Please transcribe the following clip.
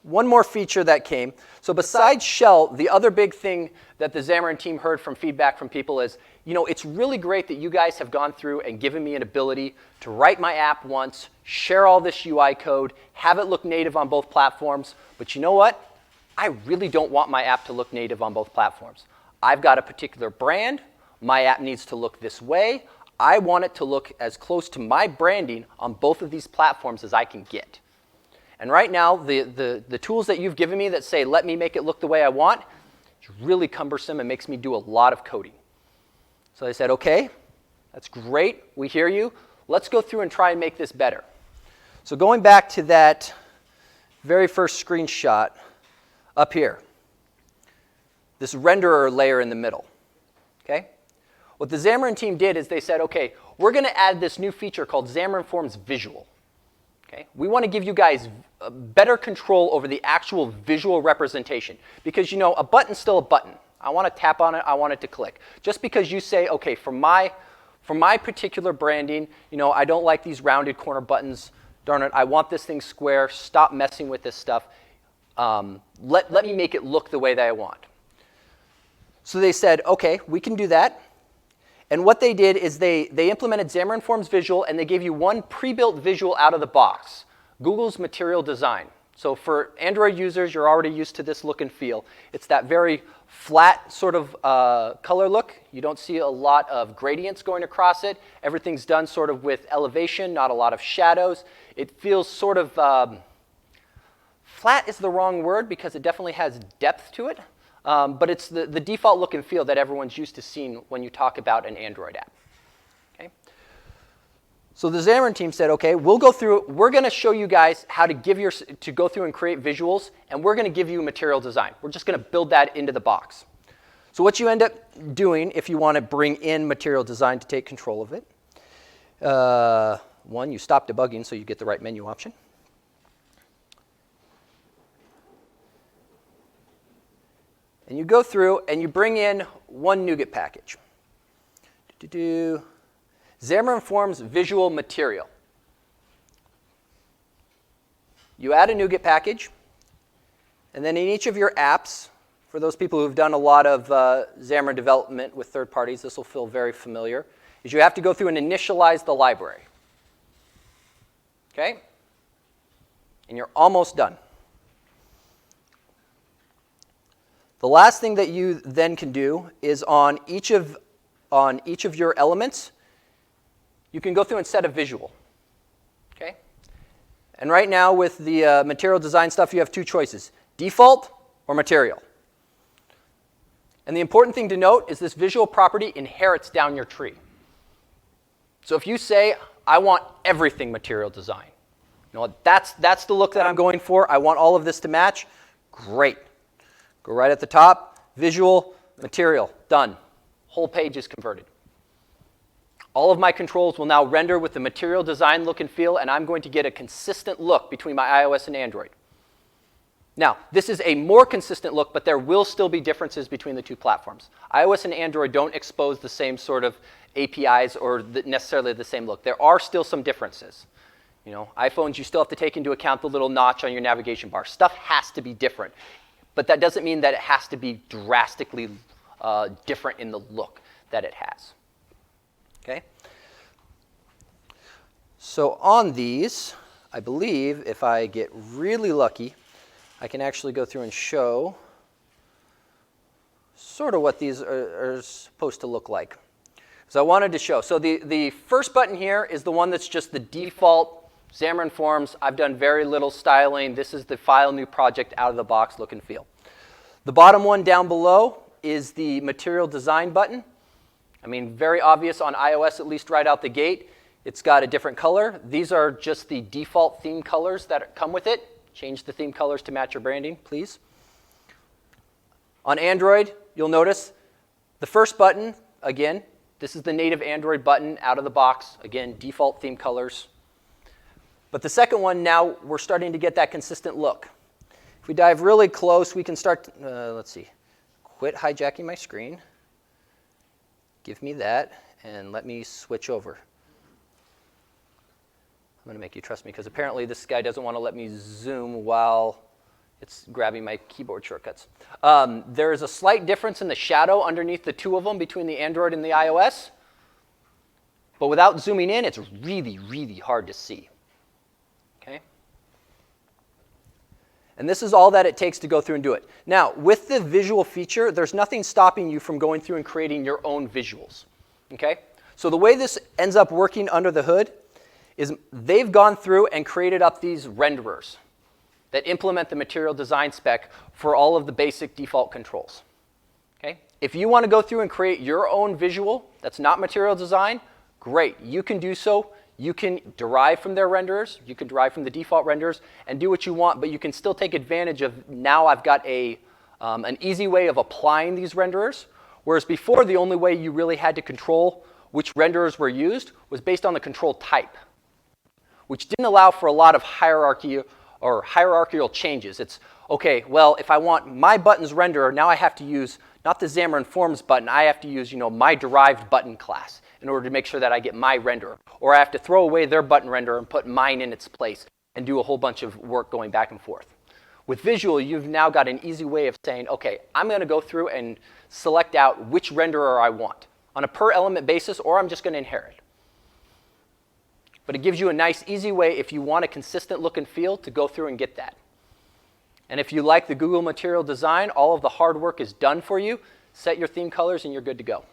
one more feature that came. So besides shell, the other big thing that the Xamarin team heard from feedback from people is, it's really great that you guys have gone through and given me an ability to write my app once, share all this UI code, have it look native on both platforms. But you know what? I really don't want my app to look native on both platforms. I've got a particular brand. My app needs to look this way. I want it to look as close to my branding on both of these platforms as I can get. And right now, the tools that you've given me that say, let me make it look the way I want, it's really cumbersome and makes me do a lot of coding. So I said, OK, that's great. We hear you. Let's go through and try and make this better. So going back to that very first screenshot up here, this renderer layer in the middle. Okay? What the Xamarin team did is they said, OK, we're going to add this new feature called Xamarin.forms visual. Okay? We want to give you guys better control over the actual visual representation. Because, a button's still a button. I want to tap on it. I want it to click. Just because you say, OK, for my particular branding, I don't like these rounded corner buttons. Darn it, I want this thing square. Stop messing with this stuff. Let me make it look the way that I want. So they said, OK, we can do that. And what they did is they implemented Xamarin.forms visual, and they gave you one pre-built visual out of the box, Google's material design. So for Android users, you're already used to this look and feel. It's that very flat sort of color look. You don't see a lot of gradients going across it. Everything's done sort of with elevation, not a lot of shadows. It feels sort of flat is the wrong word because it definitely has depth to it. But it's the default look and feel that everyone's used to seeing when you talk about an Android app. Okay? So the Xamarin team said, OK, we'll go through. We're going to show you guys how to go through and create visuals, and we're going to give you material design. We're just going to build that into the box. So what you end up doing if you want to bring in material design to take control of it, one, you stop debugging so you get the right menu option. And you go through and you bring in one NuGet package. Xamarin.forms visual material. You add a NuGet package. And then in each of your apps, for those people who've done a lot of Xamarin development with third parties, this will feel very familiar, is you have to go through and initialize the library. OK? And you're almost done. The last thing that you then can do is on each of your elements, you can go through and set a visual. Okay? And right now with the material design stuff, you have two choices, default or material. And the important thing to note is this visual property inherits down your tree. So if you say, I want everything material design, that's the look that I'm going for, I want all of this to match, great. Go right at the top, visual, material, done. Whole page is converted. All of my controls will now render with the material design look and feel, and I'm going to get a consistent look between my iOS and Android. Now, this is a more consistent look, but there will still be differences between the two platforms. iOS and Android don't expose the same sort of APIs or necessarily the same look. There are still some differences. iPhones, you still have to take into account the little notch on your navigation bar. Stuff has to be different. But that doesn't mean that it has to be drastically different in the look that it has. Okay? So on these, I believe if I get really lucky, I can actually go through and show sort of what these are supposed to look like. So I wanted to show. So the first button here is the one that's just the default Xamarin.forms. I've done very little styling. This is the file new project out of the box look and feel. The bottom one down below is the material design button. I mean, very obvious on iOS, at least right out the gate. It's got a different color. These are just the default theme colors that come with it. Change the theme colors to match your branding, please. On Android, you'll notice the first button, again, this is the native Android button out of the box. Again, default theme colors. But the second one, now we're starting to get that consistent look. If we dive really close, we can start, let's see, quit hijacking my screen. Give me that, and let me switch over. I'm going to make you trust me, because apparently this guy doesn't want to let me zoom while It's grabbing my keyboard shortcuts. There's a slight difference in the shadow underneath the two of them between the Android and the iOS. But without zooming in, it's really, really hard to see. Okay? And this is all that it takes to go through and do it. Now, with the visual feature, there's nothing stopping you from going through and creating your own visuals. Okay? So the way this ends up working under the hood is they've gone through and created up these renderers that implement the material design spec for all of the basic default controls. Okay? If you want to go through and create your own visual that's not material design, great. You can do so. You can derive from their renderers. You can derive from the default renderers and do what you want, but you can still take advantage of now I've got an easy way of applying these renderers, whereas before the only way you really had to control which renderers were used was based on the control type, which didn't allow for a lot of hierarchy or hierarchical changes. It's, okay, well, if I want my buttons renderer, now I have to use not the Xamarin.forms button, I have to use my derived button class in order to make sure that I get my renderer. Or I have to throw away their button renderer and put mine in its place and do a whole bunch of work going back and forth. With visual, you've now got an easy way of saying, okay, I'm going to go through and select out which renderer I want on a per element basis, or I'm just going to inherit. But it gives you a nice, easy way if you want a consistent look and feel to go through and get that. And if you like the Google Material Design, all of the hard work is done for you. Set your theme colors and you're good to go.